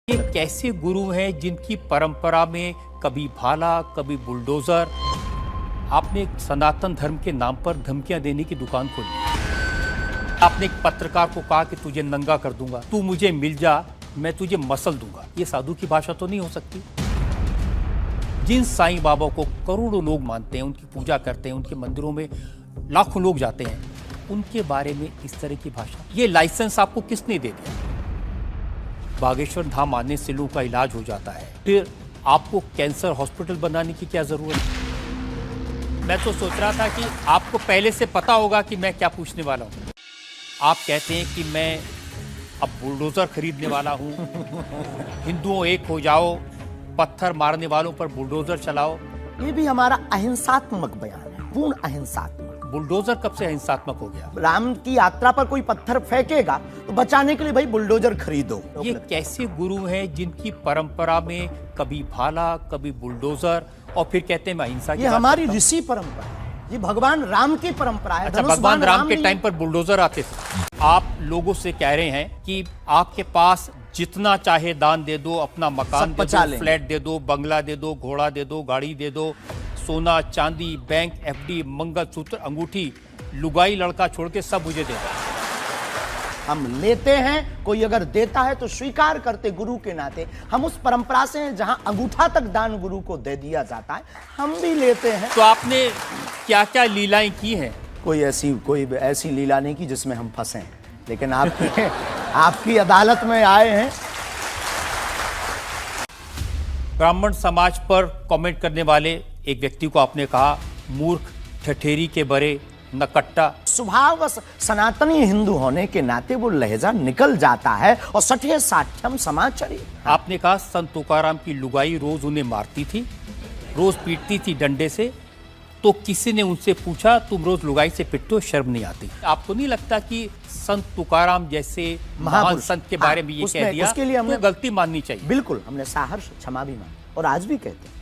ये कैसे गुरु हैं जिनकी परंपरा में कभी भाला कभी बुलडोजर। आपने एक सनातन धर्म के नाम पर धमकियां देने की दुकान खोली। आपने एक पत्रकार को कहा कि तुझे नंगा कर दूंगा, तू मुझे मिल जा, मैं तुझे मसल दूंगा। ये साधु की भाषा तो नहीं हो सकती। जिन साईं बाबा को करोड़ों लोग मानते हैं, उनकी पूजा करते हैं, उनके मंदिरों में लाखों लोग जाते हैं, उनके बारे में इस तरह की भाषा। ये लाइसेंस आपको किसने दे दिया? बागेश्वर धाम आने से लोगों का इलाज हो जाता है, फिर आपको कैंसर हॉस्पिटल बनाने की क्या जरूरत है? मैं तो सोच रहा था कि आपको पहले से पता होगा कि मैं क्या पूछने वाला हूँ। आप कहते हैं कि मैं अब बुलडोजर खरीदने वाला हूँ, हिंदुओं एक हो जाओ, पत्थर मारने वालों पर बुलडोजर चलाओ। ये भी हमारा अहिंसात्मक बयान है, पूर्ण अहिंसात्मक। बुलडोजर कब से अहिंसात्मक हो गया? राम की यात्रा पर कोई पत्थर फेंकेगा तो बचाने के लिए भाई बुलडोजर खरीदो। ये कैसे गुरु हैं जिनकी परंपरा में कभी भाला कभी बुलडोजर, और फिर कहते हैं मैं अहिंसा की ये बात हमारी करता हूं। ऋषि परंपरा है, ये भगवान राम की परंपरा है। अच्छा, भगवान राम के टाइम पर बुलडोजर आते थे। आप लोगों से कह रहे हैं कि आपके पास जितना चाहे दान दे दो, अपना मकान दे दो, फ्लैट दे दो, बंगला दे दो, घोड़ा दे दो, गाड़ी दे दो, सोना चांदी, बैंक, एफडी, मंगलसूत्र, अंगूठी, लुगाई लड़का छोड़ के सब मुझे दे दो। हम लेते हैं, कोई अगर देता है तो स्वीकार करते गुरु के नाते। हम उस परंपरा से हैं जहां अंगूठा तक दान गुरु को दे दिया जाता है, हम भी लेते हैं। तो आपने क्या क्या लीलाएं की हैं? कोई ऐसी लीला नहीं की जिसमें हम फंसे, लेकिन आपकी अदालत में आए हैं। ब्राह्मण समाज पर कमेंट करने वाले एक व्यक्ति को आपने कहा मूर्ख, ठठेरी के बरे, नकट्टा। स्वभाव सनातनी हिंदू होने के नाते वो लहजा निकल जाता है और सठे साठ्यम समाचरी। आपने कहा संत तुकाराम की लुगाई रोज उन्हें मारती थी, रोज पीटती थी डंडे से, तो किसी ने उनसे पूछा तुम रोज लुगाई से पिटते हो, शर्म नहीं आती? आपको नहीं लगता कि संत तुकाराम जैसे महान संत के बारे में ये कह दिया, उसके लिए हमें गलती माननी चाहिए? बिल्कुल, हमने सहर्ष क्षमा भी मांगी और आज भी कहते हैं।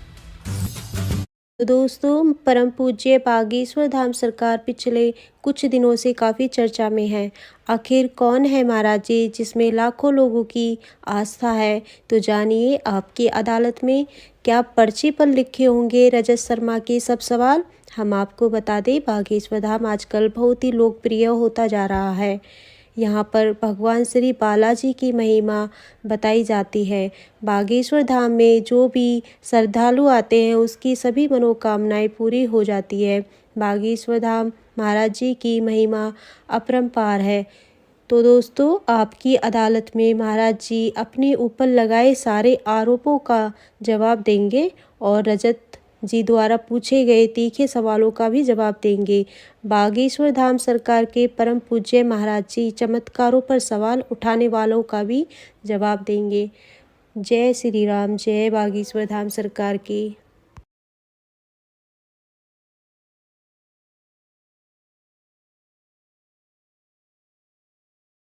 तो दोस्तों, परम पूज्य बागेश्वर धाम सरकार पिछले कुछ दिनों से काफ़ी चर्चा में है। आखिर कौन है महाराज जी जिसमें लाखों लोगों की आस्था है? तो जानिए आपकी अदालत में क्या पर्ची पर लिखे होंगे रजत शर्मा के सब सवाल। हम आपको बता दें, बागेश्वर धाम आजकल बहुत ही लोकप्रिय होता जा रहा है। यहाँ पर भगवान श्री बालाजी की महिमा बताई जाती है। बागेश्वर धाम में जो भी श्रद्धालु आते हैं उसकी सभी मनोकामनाएं पूरी हो जाती है। बागेश्वर धाम महाराज जी की महिमा अपरंपार है। तो दोस्तों, आपकी अदालत में महाराज जी अपने ऊपर लगाए सारे आरोपों का जवाब देंगे और रजत जी द्वारा पूछे गए तीखे सवालों का भी जवाब देंगे। बागेश्वर धाम सरकार के परम पूज्य महाराज जी चमत्कारों पर सवाल उठाने वालों का भी जवाब देंगे। जय श्री राम, जय बागेश्वर धाम सरकार की।